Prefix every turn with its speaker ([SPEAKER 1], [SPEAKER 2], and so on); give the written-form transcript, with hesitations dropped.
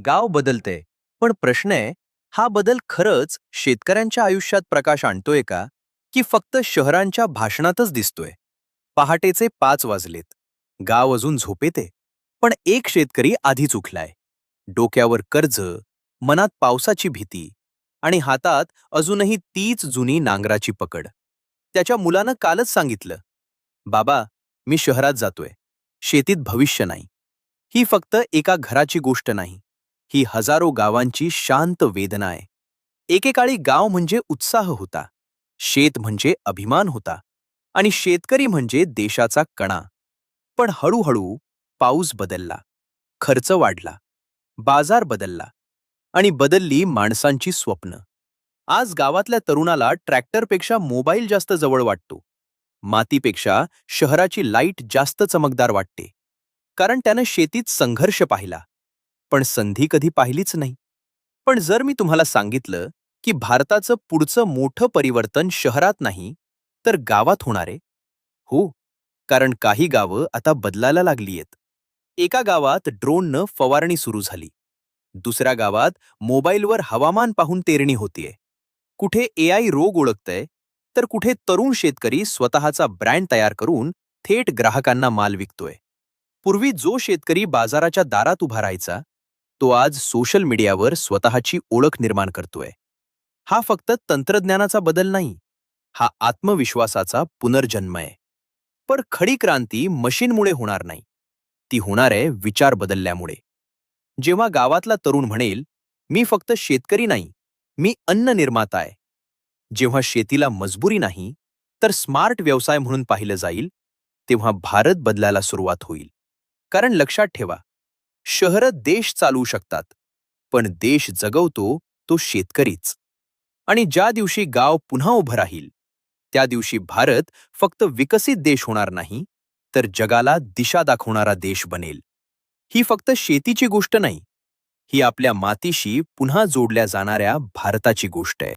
[SPEAKER 1] गाव बदलतंय, पण प्रश्न आहे, हा बदल खरंच शेतकऱ्यांच्या आयुष्यात प्रकाश आणतोय का, की फक्त शहरांच्या भाषणातच दिसतोय? पहाटेचे 5 वाजलेत. गाव अजून झोपेत आहे. पण एक शेतकरी आधीच उठलाय. डोक्यावर कर्ज, मनात पावसाची भीती आणि हातात अजूनही तीच जुनी नांगराची पकड. त्याच्या मुलानं कालच सांगितलं, "बाबा, मी शहरात जातोय. शेतीत भविष्य नाही." ही फक्त एका घराची गोष्ट नाही. ही हजारो गावांची शांत वेदना आहे. एकेकाळी गाव म्हणजे उत्साह होता, शेत म्हणजे अभिमान होता आणि शेतकरी म्हणजे देशाचा कणा. पण हळूहळू पाऊस बदलला, खर्च वाढला, बाजार बदलला आणि बदलली माणसांची स्वप्न. आज गावातल्या तरुणाला ट्रॅक्टरपेक्षा मोबाईल जास्त जवळ वाटतो. मातीपेक्षा शहराची लाईट जास्त चमकदार वाटते. कारण त्यानं शेतीत संघर्ष पाहिला, पण संधी कधी पाहिलीच नाही. पण जर मी तुम्हाला सांगितलं की भारताचं पुढचं मोठं परिवर्तन शहरात नाही, तर गावात होणार आहे? हो, कारण काही गावं आता बदलायला लागलीयत. एका गावात ड्रोननं फवारणी सुरू झाली. दुसऱ्या गावात मोबाईलवर हवामान पाहून पेरणी होतीये. कुठे एआय रोग ओळखतंय, तर कुठे तरुण शेतकरी स्वतःचा ब्रँड तयार करून थेट ग्राहकांना माल विकतोय. पूर्वी जो शेतकरी बाजाराच्या दारात उभा राहायचा, तो आज सोशल मीडियावर स्वतःची ओळख निर्माण करतोय. हा फक्त तंत्रज्ञानाचा बदल नाही, हा आत्मविश्वासाचा पुनर्जन्म आहे. पण खडी क्रांती मशीनमुळे होणार नाही, ती होणार आहे विचार बदलल्यामुळे. जेव्हा गावातला तरुण म्हणेल, मी फक्त शेतकरी नाही, मी अन्न निर्माता आहे. जेव्हा शेतीला मजबुरी नाही, तर स्मार्ट व्यवसाय म्हणून पाहिलं जाईल, तेव्हा भारत बदलायला सुरुवात होईल. कारण लक्षात ठेवा, शहरं देश चालवू शकतात, पण देश जगवतो तो शेतकरीच. आणि ज्या दिवशी गाव पुन्हा उभं राहील, त्या दिवशी भारत फक्त विकसित देश होणार नाही, तर जगाला दिशा दाखवणारा देश बनेल. ही फक्त शेतीची गोष्ट नाही, ही आपल्या मातीशी पुन्हा जोडल्या जाणाऱ्या भारताची गोष्ट आहे.